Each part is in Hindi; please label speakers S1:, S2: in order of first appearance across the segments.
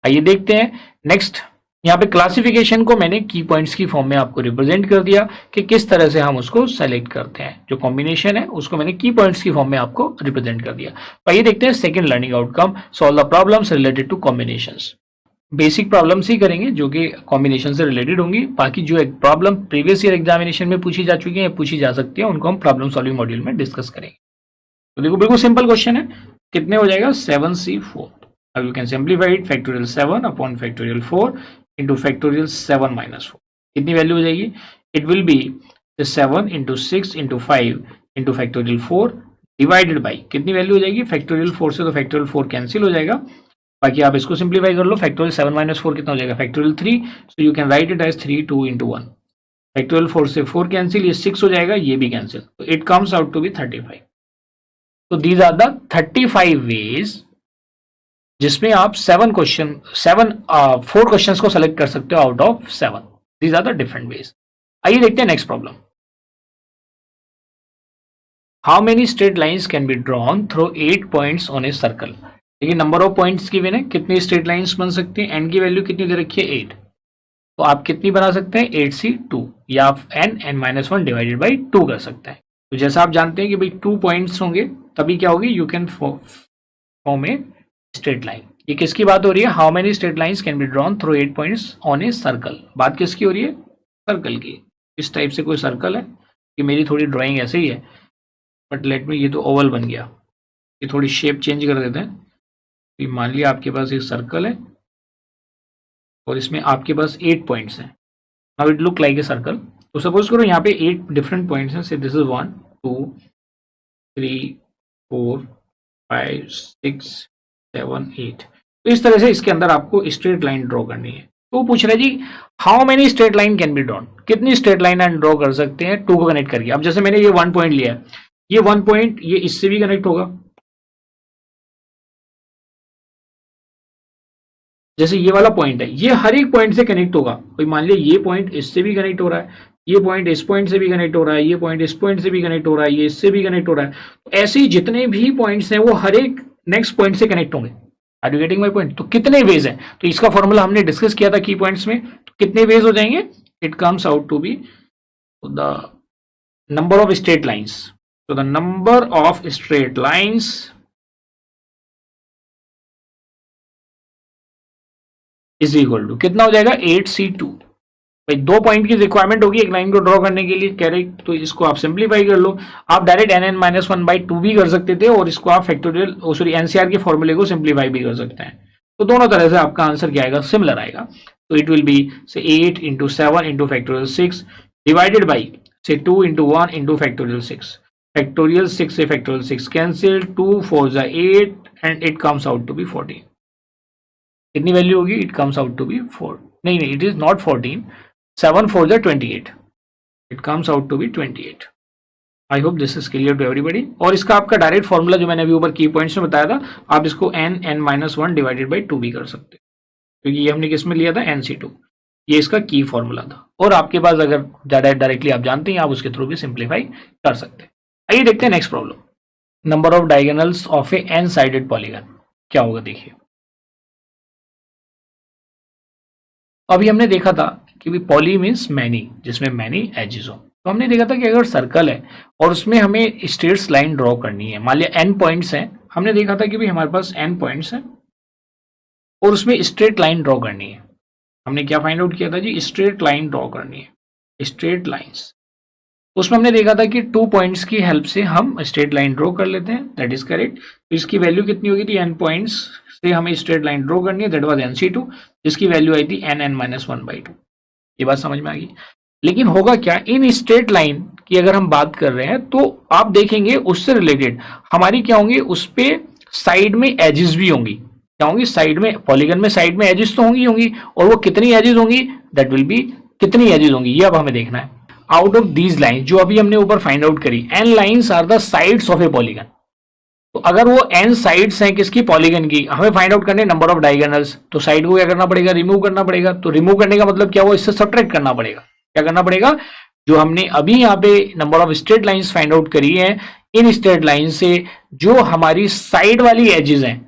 S1: आइए देखते हैं नेक्स्ट। यहाँ पे क्लासिफिकेशन को मैंने की पॉइंट्स की फॉर्म में आपको रिप्रेजेंट कर दिया कि किस तरह से हम उसको सेलेक्ट करते हैं। जो कॉम्बिनेशन है उसको मैंने की पॉइंट्स की फॉर्म में आपको रिप्रेजेंट कर दिया। तो आइए देखते हैं second learning outcome, solve the problems related to combinations. Basic problems ही करेंगे जो कि कॉम्बिनेशन से रिलेटेड होंगी। बाकी जो एक प्रॉब्लम प्रीवियस ईयर एग्जामिनेशन में पूछी जा चुकी है, पूछी जा सकती है, उनको हम प्रॉब्लम सॉल्विंग मॉड्यूल में डिस्कस करेंगे। तो देखो बिल्कुल सिंपल क्वेश्चन है, कितने हो जाएगा 7c4। अब you can simplify it, factorial 7 upon factorial 4 into factorial 7 minus 4। कितनी वैल्यू हो जाएगी? It will B 7 into 6 into 5 into factorial 4 divided by कितनी वैल्यू हो जाएगी? फैक्टोरियल 4 से तो फैक्टोरियल 4 कैंसिल हो जाएगा, बाकी आप इसको सिंप्लीफाई कर लो। फैक्टोरियल 7 माइनस 4 कितना हो जाएगा? Factorial 3, so you can write it as 3 2 into 1। Factorial 4 से 4 कैंसिल, ये 6 हो जाएगा, ये भी कैंसिल, तो it comes out to be 35। तो दीज आर द 35 वेज जिसमें आप 4 क्वेश्चंस को सेलेक्ट कर सकते हो out of 7। These are the different ways. आइए देखते हैं next problem. How many straight lines can be drawn through 8 points on a circle. देखिए नंबर ऑफ पॉइंट्स गिवन है, कितनी स्ट्रेट लाइंस बन सकती हैं, एन की वैल्यू कितनी दे रखी है 8, तो आप कितनी बना सकते हैं 8c2, या आप n-1 डिवाइडेड बाई 2 कर सकते हैं। तो जैसा आप जानते हैं कि भाई 2 पॉइंट्स होंगे तभी क्या होगी, you can form a straight line. ये किसकी बात हो रही है? How many straight lines can be drawn through 8 points on a circle. बात किसकी हो रही है? सर्कल की। इस टाइप से कोई सर्कल है, कि मेरी थोड़ी ड्राइंग ऐसे ही है, बट लेट मी, ये तो ओवल बन गया, ये थोड़ी शेप चेंज कर देते हैं। तो मान लिया आपके पास एक सर्कल है और इसमें आपके पास 8 पॉइंट्स हैं। Now it look like a circle. तो सपोज करो यहाँ पे 8 डिफरेंट पॉइंट्स हैं, से दिस इज 1 2 3 4 5 6 7 8। तो इस तरह से इसके अंदर आपको स्ट्रेट लाइन ड्रॉ करनी है। तो पूछ रहा है जी how many straight line can be drawn, कितनी स्ट्रेट लाइन हम ड्रॉ कर सकते हैं 2 को कनेक्ट करके। अब जैसे मैंने ये 1 पॉइंट लिया है, ये 1 पॉइंट ये इससे भी कनेक्ट होगा, जैसे ये वाला पॉइंट है, ये हर एक पॉइंट से कनेक्ट होगा। कोई मान लिया ये पॉइंट इससे भी कनेक्ट हो रहा है, ये पॉइंट इस पॉइंट से भी कनेक्ट हो रहा है, ये पॉइंट इस पॉइंट से भी कनेक्ट हो रहा है, ये इससे भी कनेक्ट हो रहा है। तो ऐसे ही जितने भी पॉइंट्स हैं वो हर एक नेक्स्ट पॉइंट से कनेक्ट होंगे। Are you getting my point? तो कितने वेज हैं, तो इसका फॉर्मूला हमने डिस्कस किया था की पॉइंट्स में। तो कितने वेज हो जाएंगे? It comes out to be the number of straight lines. तो the number of straight lines is equal to कितना हो जाएगा 8c2। भाई 2 पॉइंट की रिक्वायरमेंट होगी एक लाइन को ड्रॉ करने के लिए, कह रहे तो इसको आप सिंप्लीफाई कर लो। आप डायरेक्ट n-1/2 भी कर सकते थे और इसको आप फैक्टोरियल सॉरी एनसीआर के फॉर्मूले को सिंप्लीफाई भी कर सकते हैं। तो दोनों तरह से आपका आंसर क्या आएगा? सिमिलर आएगा। तो इट विल बी से 8 into 7 into factorial 6 divided by से 2 इंटू 1 इंटू फैक्टोरियल 6। फैक्टोरियल 6 से फैक्टोरियल 6 कैंसिल, 2 4 जा 8 and it comes out to be 14। कितनी वैल्यू होगी? It comes out to be 4, नहीं इट इज नॉट 14, 7 4 जा 28, it comes out to be 28। I hope this is clear to everybody. और इसका आपका डायरेक्ट फॉर्मूला जो मैंने अभी ऊपर की पॉइंट्स में बताया था, आप इसको n-1 डिवाइडेड बाई 2 भी कर सकते हैं, क्योंकि ये हमने किस में लिया था? nc2। ये इसका की फॉर्मूला था। और आपके पास अगर ज्यादा डायरेक्टली आप जानते हैं, आप उसके थ्रू भी सिंप्लीफाई कर सकते हैं। आइए देखते हैं next problem. Number of diagonals of A n sided polygon. क्या होगा देखिए। अभी हमने देखा था कि पॉली मीन्स मैनी, जिसमें मैनी एजेस हो। तो हमने देखा था कि अगर सर्कल है और उसमें हमें स्ट्रेट लाइन ड्रॉ करनी है, मान लिया n पॉइंट्स हैं, हमने देखा था कि भाई हमारे पास n पॉइंट्स हैं और उसमें स्ट्रेट लाइन ड्रॉ करनी है। हमने क्या फाइंड आउट किया था जी? स्ट्रेट लाइन ड्रॉ करनी है, स्ट्रेट लाइंस। उसमें हमने देखा था कि 2 पॉइंट्स की हेल्प से हम स्ट्रेट लाइन ड्रॉ कर लेते हैं, दैट इज करेक्ट। तो इसकी वैल्यू कितनी होगी थी? n पॉइंट्स से हमें स्ट्रेट लाइन ड्रॉ करनी है, दैट वाज nc2, जिसकी वैल्यू आई थी n-1/2। ये बात समझ में आ गई। लेकिन होगा क्या, इन स्ट्रेट लाइन की अगर हम बात कर रहे हैं तो आप देखेंगे उससे रिलेटेड हमारी क्या होंगी, उस पे साइड में एजेस भी होंगी। क्या होंगी? साइड में, पॉलीगन में साइड में एजेस तो होंगी और वो कितनी एजेस होंगी, दैट विल बी कितनी एजेस होंगी, ये अब हमें देखना है। आउट ऑफ दीज लाइन्स जो अभी हमने ऊपर फाइंड आउट करी, n lines are the sides of a polygon. तो अगर वो n साइड्स हैं किसकी? पॉलीगन की, हमें फाइंड आउट करने नंबर ऑफ डायगोनल्स। तो साइड को क्या करना पड़ेगा? रिमूव करना पड़ेगा। तो रिमूव करने का मतलब क्या हुआ? इससे सब्ट्रैक्ट करना पड़ेगा। क्या करना पड़ेगा? जो हमने अभी यहाँ पे number of straight lines find out करी है, इन स्ट्रेट लाइन से जो हमारी साइड वाली एजेस हैं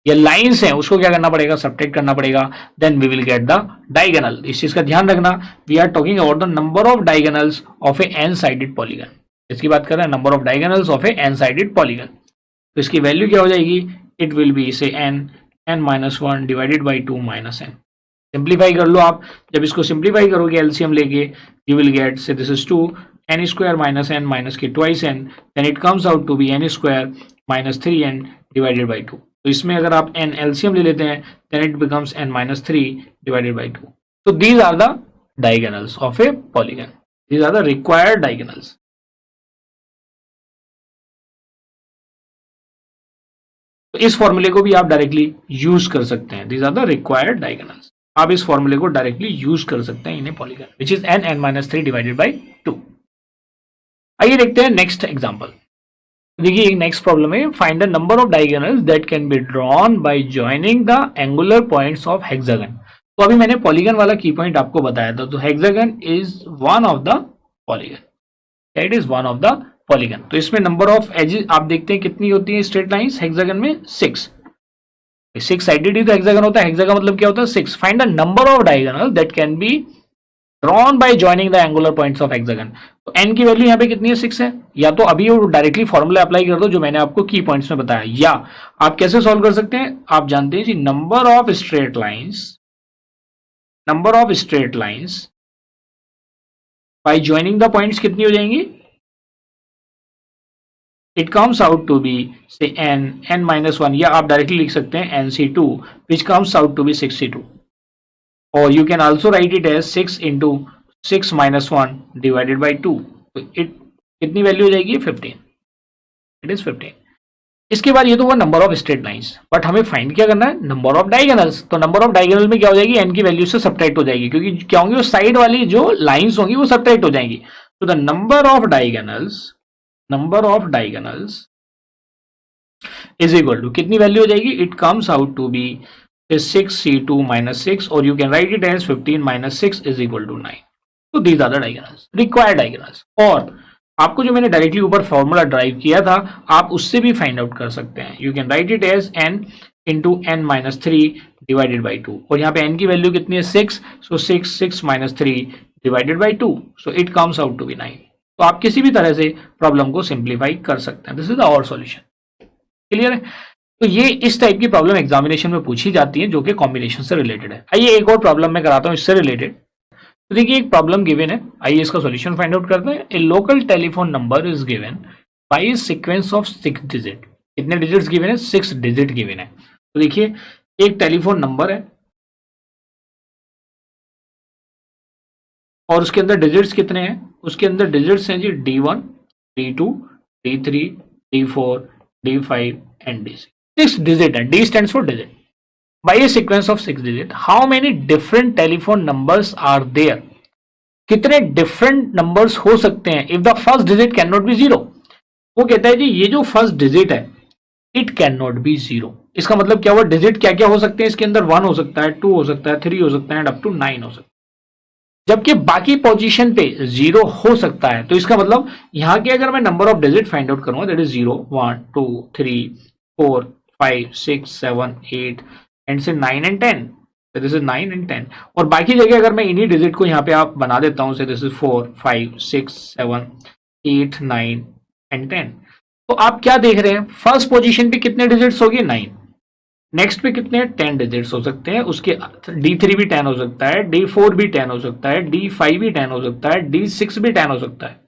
S1: या लाइंस हैं उसको क्या करना पड़ेगा, सब्ट्रैक्ट करना पड़ेगा, then we will get the diagonal. इस चीज का ध्यान रखना, we are talking about the number of diagonals of a N sided polygon. इसकी बात कर रहे हैं number of diagonals of a N sided polygon. तो इसकी वैल्यू क्या हो जाएगी, इट विल बी से n minus one divided by 2 minus n। Simplify कर लो आप, जब इसको सिंप्लीफाई करोगे एलसीएम लेके, you will get say this is 2 n square minus n minus के twice n, then it comes out to be n square minus 3n divided by 2। तो इसमें अगर आप n एलसीएम ले लेते हैं, then it becomes n minus 3 divided by 2। So these are the diagonals of a polygon. These are the required diagonals. तो इस फॉर्मूले को भी आप डायरेक्टली यूज कर सकते हैं। These are the required diagonals. आप इस फॉर्मूले को डायरेक्टली यूज कर सकते हैं in a polygon, which is n minus 3 divided by 2। आइए देखते हैं नेक्स्ट एग्जाम्पल। देखिए नेक्स्ट प्रॉब्लम है, find the number of diagonals that can be drawn by joining the angular points of hexagon. तो अभी मैंने पॉलीगन वाला की पॉइंट आपको बताया था, तो hexagon is one of the polygon, it is one of the polygon. तो इसमें नंबर ऑफ एजेस आप देखते हैं कितनी होती है स्ट्रेट लाइंस हेक्सागन में, 6 साइडेड ही तो हेक्सागन होता है। हेक्सागन मतलब क्या होता है, 6। Find the number of diagonal that can be drawn by joining the angular points of hexagon. तो n की वैल्यू यहाँ पे कितनी है, 6 है। या तो अभी वो डायरेक्टली फॉर्मूला अप्लाई कर दो जो मैंने आपको की पॉइंट्स में बताया, या आप कैसे सॉल्व कर सकते हैं, आप जानते हैं जी number of straight lines by joining the points कितनी हो जाएंगी, it comes out to be से n माइनस 1, या आप डायरेक्टली लिख सकते हैं nc2 which comes out to be 62, और you can also write it as 6 into 6 minus 1 divided by 2। तो इट कितनी वैल्यू हो जाएगी, 15, इट इज 15। इसके बाद ये तो हुआ number of straight lines, but हमें फाइंड क्या करना है, नंबर ऑफ डायगोनल्स। तो नंबर ऑफ डायगोनल में क्या हो जाएगी, n की वैल्यू से सब्ट्रैक्ट हो जाएगी, क्योंकि क्या होंगी वो साइड वाली जो लाइंस होंगी वो सब्ट्रैक्ट हो जाएंगी। तो the number of diagonals is equal to कितनी वैल्यू हो जाएगी, it comes out to be 6c2 minus 6, or you can write it as 15 minus 6 is equal to 9. So these are the diagonals, required diagonals. और आपको जो मैंने डायरेक्टली ऊपर फॉर्मूला ड्राइव किया था, आप उससे भी फाइंड आउट कर सकते हैं। You can write it as n into n minus 3 divided by 2, और यहाँ पे n की वैल्यू कितनी है, 6, so 6 minus 3 divided by 2, so it comes out to be 9। तो आप किसी भी तरह से प्रॉब्लम को सिंप्लीफाई कर सकते हैं। This is the our solution. Clear है? तो ये इस टाइप की प्रॉब्लम एग्जामिनेशन में पूछी जाती है जो कि कॉम्बिनेशन से रिलेटेड है। आइए एक और प्रॉब्लम मैं कराता हूँ इससे रिलेटेड। तो देखिए एक प्रॉब्लम गिवन है, आइए इसका सॉल्यूशन फाइंड आउट करते हैं। ए local telephone number is given by sequence of 6 digit. कितने डिजिट्स गिवन है, 6 डिजिट गिवन है। तो देखिए एक टेलीफोन नंबर है और उसके अंदर डिजिट्स कितने हैं, उसके अंदर डिजिट्स हैं जी D1, D2, D3, D4, D5 and D6। 6 digit है, D stands for digit. By a sequence of 6 digit, how many different telephone numbers are there? कितने डिफरेंट नंबर्स हो सकते हैं if the first digit can not be 0। वो कहता है जी ये जो फर्स्ट डिजिट है इट कैन नॉट बी 0। इसका मतलब क्या हुआ, डिजिट क्या क्या हो सकते हैं इसके अंदर, 1 हो सकता है, 2 हो सकता है, 3 हो सकता है एंड अप टू 9 हो सकता है, जबकि बाकी पोजीशन पे 0 हो सकता है। तो इसका मतलब यहाँ के अगर मैं number of digit find out करूंगा दैट इज 0, 1, 2, 3, 4, 5, 6, 7, 8 एंड से 9 and 10। So this is 9 and 10, और बाकी जगह अगर मैं इन्हीं डिजिट को यहाँ पे आप बना देता हूँ, से दिस इज 4, 5, 6, 7, 8, 9 एंड 10। तो आप क्या देख रहे हैं, फर्स्ट पोजीशन पे कितने डिजिट्स होगी, 9। नेक्स्ट पे कितने, 10 डिजिट्स हो सकते हैं, उसके D3 भी 10 हो सकता है, D4 भी 10 हो सकता है, D5 भी 10 हो सकता है, D6 भी 10 हो सकता है,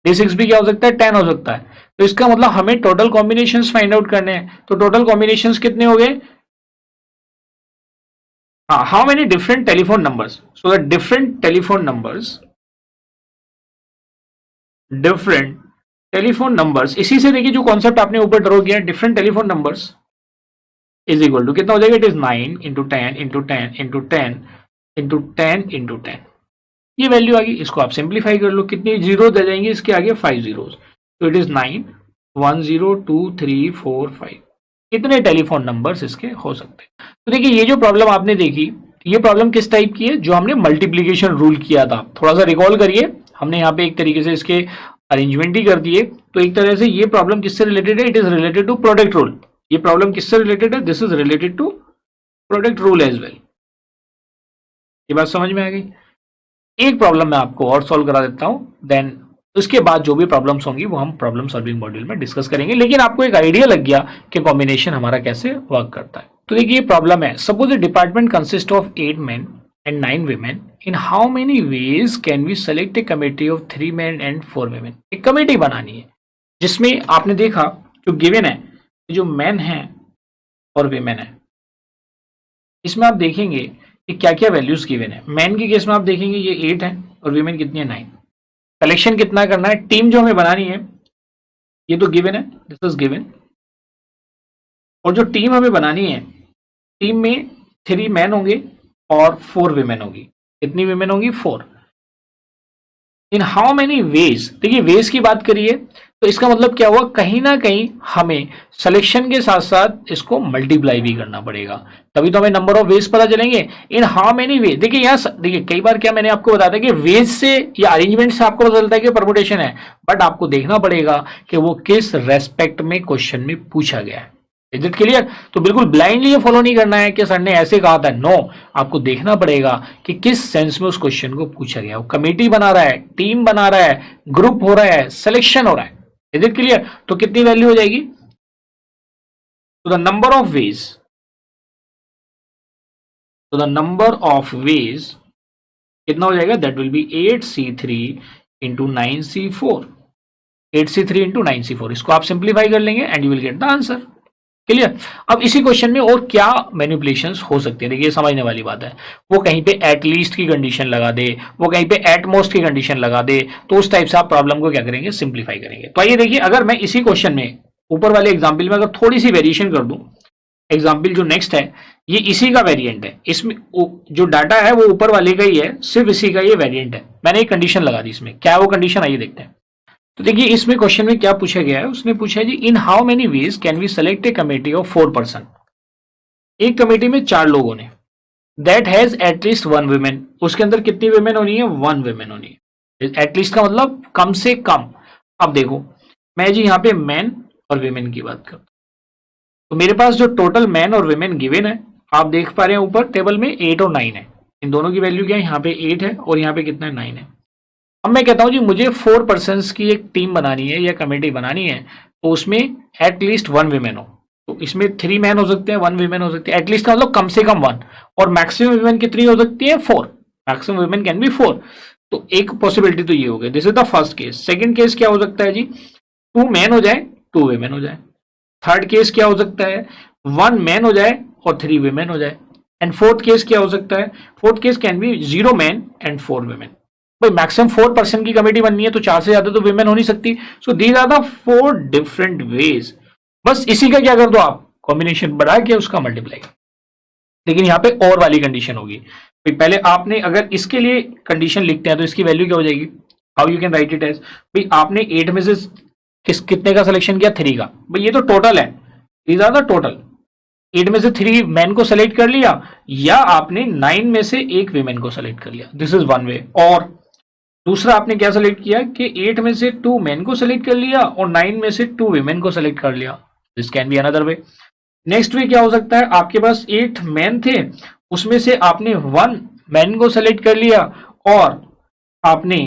S1: D6 भी क्या हो सकता है, 10 हो सकता है। तो इसका मतलब हमें टोटल कॉम्बिनेशंस फाइंड आउट करने हैं। तो टोटल कॉम्बिनेशंस कितने हो गए, how many different telephone numbers? So the different telephone numbers, इसी से देखिए जो कॉन्सेप्ट आपने ऊपर ड्रॉ किया, different telephone numbers is equal to कितना हो जाएगा, it is 9 into 10 into 10 into 10 into 10 into 10। ये वैल्यू आ गई, इसको आप सिंप्लीफाई कर लो, कितनी जीरो दे जाएंगे इसके आगे, 5 जीरोस। तो इट इज 9, 1, 0, 2, 3, 4, 5। कितने टेलीफोन नंबर्स इसके हो सकते हैं। तो देखिए ये जो प्रॉब्लम आपने देखी, ये प्रॉब्लम किस टाइप की है, जो हमने मल्टीप्लीकेशन रूल किया था। थोड़ा सा रिकॉल करिए, हमने यहाँ पे एक तरीके से इसके अरेंजमेंट ही कर दिए। तो एक तरह से ये प्रॉब्लम किससे रिलेटेड है, it is related to product rule. ये प्रॉब्लम किससे रिलेटेड है? This is related to product rule as well. ये बात समझ में आ गई? एक प्रॉब्लम मैं आपको और सॉल्व करा देता हूं, देन उसके बाद जो भी प्रॉब्लम्स होंगी वो हम प्रॉब्लम सॉल्विंग मॉड्यूल में डिस्कस करेंगे, लेकिन आपको एक आइडिया लग गया कि कॉम्बिनेशन हमारा कैसे वर्क करता है। तो देखिए प्रॉब्लम है, suppose A department consist of 8 men and 9 women, in how many ways can we select a committee of 3 men and 4 women? एक कमेटी बनानी है जिसमें आपने देखा जो गिवन है, जो मैन है और वीमेन है, इसमें आप देखेंगे कि क्या क्या वैल्यूज गिवन है। मैन के केस में आप देखेंगे ये 8 है और वीमेन कितनी है? 9। कलेक्शन कितना करना है, टीम जो हमें बनानी है, ये तो गिवन है, दिस इज गिवन। और जो टीम हमें बनानी है, टीम में 3 मैन होंगे और 4 वीमेन होगी। कितनी वीमेन होंगी? 4। इन हाउ मेनी वेज, देखिए वेज की बात करिए तो इसका मतलब क्या हुआ, कहीं ना कहीं हमें सिलेक्शन के साथ साथ इसको मल्टीप्लाई भी करना पड़ेगा, तभी तो हमें नंबर ऑफ वेज पता चलेंगे। इन हाउ मेनी वेज, देखिए यहाँ देखिए कई बार क्या मैंने आपको बताया था कि वेज से या अरेंजमेंट से आपको पता चलता है कि परमुटेशन है, बट आपको देखना पड़ेगा कि वो किस रेस्पेक्ट में क्वेश्चन में पूछा गया है। Is it clear? तो बिल्कुल ब्लाइंडली ये फॉलो नहीं करना है कि सर ने ऐसे कहा था, नो, आपको देखना पड़ेगा कि किस सेंस में उस क्वेश्चन को पूछा गया। वो कमेटी बना रहा है, टीम बना रहा है, ग्रुप हो रहा है, सिलेक्शन हो रहा है। Is it clear? तो कितनी वैल्यू हो जाएगी? तो द नंबर ऑफ वेज, तो द नंबर ऑफ वेज कितना हो जाएगा? That will be 8c3 into 9c4। 8c3 into 9c4, इसको आप सिंप्लीफाई कर लेंगे and you will get the answer. Clear? अब इसी क्वेश्चन में और क्या मैनिपुलेशंस हो सकती है, देखिए समझने वाली बात है। वो कहीं पे एटलीस्ट की कंडीशन लगा दे, वो कहीं पे एटमोस्ट की कंडीशन लगा दे, तो उस टाइप से आप प्रॉब्लम को क्या करेंगे? सिंप्लीफाई करेंगे। तो आइए देखिए, अगर मैं इसी क्वेश्चन में ऊपर वाले एग्जाम्पल में अगर थोड़ी सी वेरिएशन कर दूं, एग्जाम्पल जो नेक्स्ट है ये इसी का वेरिएंट है, इसमें जो डाटा है वो ऊपर वाले का ही है, सिर्फ इसी का ये वेरिएंट है। मैंने एक कंडीशन लगा दी इसमें, क्या है वो कंडीशन, आइए देखते हैं। तो देखिए इसमें क्वेश्चन में क्या पूछा गया है, उसने पूछा है जी in how many ways can we select a committee of 4 person. एक कमेटी में 4 लोग होने, दैट हैज एटलीस्ट 1 वुमेन, उसके अंदर कितनी वुमेन होनी है? 1 वुमेन होनी है। एटलीस्ट का मतलब कम से कम। अब देखो मैं जी यहाँ पे मैन और वुमेन की बात करता हूँ, तो मेरे पास जो टोटल मैन और वुमेन गिवन है, आप देख पा रहे हैं ऊपर टेबल में 8 और 9 है। इन दोनों की वैल्यू क्या है? यहाँ पे 8 है और यहाँ पे कितना है? 9 है। अब मैं कहता हूं जी मुझे 4 पर्सन की एक टीम बनानी है या कमेटी बनानी है, तो उसमें एटलीस्ट 1 विमेन हो। तो इसमें 3 मैन हो सकते हैं, 1 विमेन हो सकती है। एटलीस्ट का मतलब कम से कम 1, और मैक्सिमम विमेन कितनी हो सकती है? 4। Maximum women can be 4। तो एक पॉसिबिलिटी तो ये हो गई, this is the first case. Second case क्या हो सकता है जी? 2 मैन हो जाए, 2 विमेन हो जाए। थर्ड केस क्या हो सकता है? 1 मैन हो जाए और 3 विमेन हो जाए। एंड फोर्थ केस क्या हो सकता है? Fourth case can be 0 man and 4 women. भाई मैक्सिमम 4 पर्सन की कमेटी बननी है तो 4 से ज्यादा तो विमेन हो नहीं सकती। So these are the 4 different ways. बस इसी का क्या कर दो आप? कॉम्बिनेशन बढ़ा के उसका मल्टीप्लाई। लेकिन यहाँ पे और वाली कंडीशन होगी। भाई पहले आपने अगर इसके लिए कंडीशन लिखते हैं तो इसकी वैल्यू क्या हो जाएगी? How you can write it as, भाई आपने 8 में से कितने का सिलेक्शन किया? 3 का। भाई ये तो टोटल है, दीज आर द टोटल। 8 में से 3 मैन को सेलेक्ट कर लिया, या आपने 9 में से एक वीमेन को सेलेक्ट कर लिया, दिस इज वन वे। और दूसरा आपने क्या सेलेक्ट किया कि 8 में से 2 मेन को सेलेक्ट कर लिया और 9 में से 2 विमेन को सेलेक्ट कर लिया, this can be another way. Next way क्या हो सकता है? आपके पास 8 मैन थे, उसमें से आपने 1 मैन को सेलेक्ट कर लिया और आपने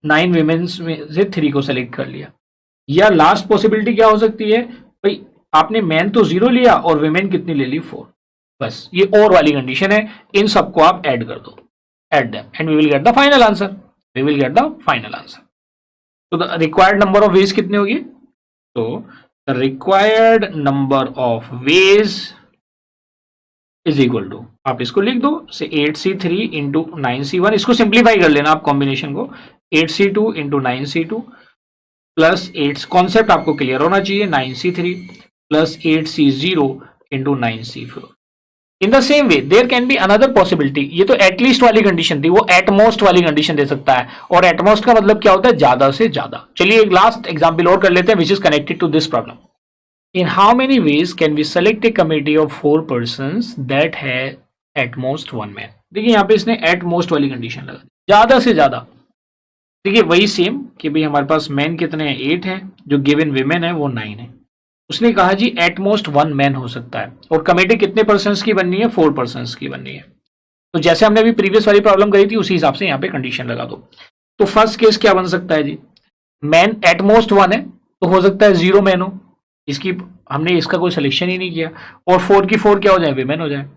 S1: 9 विमेन में से 3 को सेलेक्ट कर लिया। या लास्ट पॉसिबिलिटी क्या हो सकती है? भाई आपने मैन तो 0 लिया और विमेन कितनी ले ली? 4। बस ये और वाली कंडीशन है, इन सबको आप ऐड कर दो, add them and we will get the final answer. We will get the final answer. So the required number of ways कितनी होगी? तो the required number of ways is equal to, आप इसको लिख दो से 8c3 इंटू 9c1, इसको सिंप्लीफाई कर लेना आप कॉम्बिनेशन को, 8c2 into 9c2 plus 8, concept आपको क्लियर होना चाहिए, 9c3 plus 8c0 into 9c4। In the same way there can be another possibility. ये तो एटलीस्ट वाली कंडीशन थी, वो एटमोस्ट वाली कंडीशन दे सकता है, और एटमोस्ट का मतलब क्या होता है? ज्यादा से ज्यादा। चलिए एक लास्ट एग्जांपल और कर लेते हैं which is connected to this problem. In how many ways can we select a committee of 4 persons that है एट मोस्ट 1 मैन। देखिए यहाँ पे इसने एट मोस्ट वाली कंडीशन लगा दी, ज्यादा से ज्यादा। देखिए वही सेम कि भाई हमारे पास मैन कितने हैं? 8 है, जो गिवन विमेन है वो 9 है। उसने कहा जी एट मोस्ट 1 मैन हो सकता है, और कमेटी कितने परसेंट की बननी है, 4% की बननी है। तो जैसे हमने अभी प्रीवियस वाली प्रॉब्लम करी थी उसी हिसाब से यहाँ पे कंडीशन लगा दो। तो फर्स्ट केस क्या बन सकता है जी, मैन एट मोस्ट 1 है तो हो सकता है 0 मैन हो, इसकी हमने इसका कोई सिलेक्शन ही नहीं किया, और 4 की 4 क्या हो जाए, विमेन हो जाए।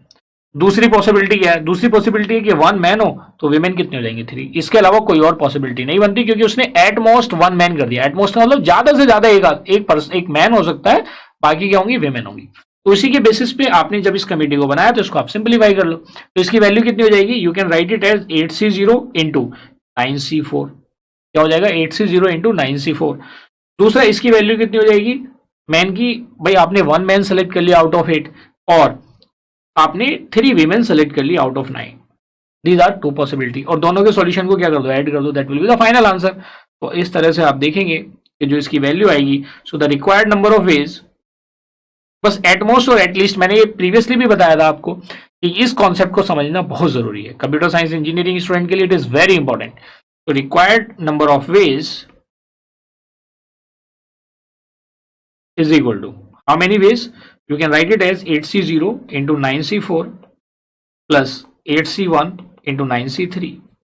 S1: दूसरी पॉसिबिलिटी क्या है, दूसरी पॉसिबिलिटी है कि 1 मैन हो तो विमेन कितने हो जाएंगे, 3। इसके अलावा कोई और पॉसिबिलिटी नहीं बनती, क्योंकि उसने एट मोस्ट 1 मैन कर दिया। एट मोस्ट मतलब ज्यादा से ज्यादा एक मैन हो सकता है, बाकी क्या होंगी, विमेन होंगी। तो इसी के बेसिस पे आपने जब इस कमेटी को बनाया तो इसको आप सिंप्लीफाई कर लो। तो इसकी वैल्यू कितनी हो जाएगी, you can write it as 8C0 into 9C4। क्या हो जाएगा, 8C0 इंटू 9C4। दूसरा इसकी वैल्यू कितनी हो जाएगी, मैन की, भाई आपने 1 मैन सेलेक्ट कर लिया आउट ऑफ 8 और आपने 3 वीमेन सेलेक्ट कर ली out of 9। These are 2 possibility, और दोनों के सॉल्यूशन को क्या कर दो, ऐड कर दो, that will be the final answer. तो इस तरह से आप देखेंगे कि जो इसकी वैल्यू आएगी, so the required number of ways, बस एटमोस्ट और एटलीस्ट, मैंने ये प्रीवियसली भी बताया था आपको कि इस कॉन्सेप्ट को समझना बहुत जरूरी है कंप्यूटर साइंस इंजीनियरिंग स्टूडेंट के लिए, इट इज वेरी इंपॉर्टेंट। तो required number of ways is equal to how many ways, you can write it as 8C0 into 9C4 plus 8C1 into 9C3।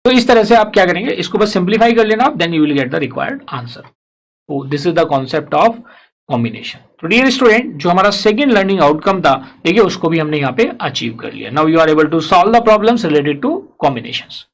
S1: तो इस तरह से आप क्या करेंगे, इसको बस सिंप्लीफाई कर लेना आप, then you will get the required answer. तो this is the concept of combination. तो डियर स्टूडेंट, जो हमारा सेकंड लर्निंग आउटकम था, देखिए उसको भी हमने यहाँ पे अचीव कर लिया। Now you are able to solve the problems related to combinations.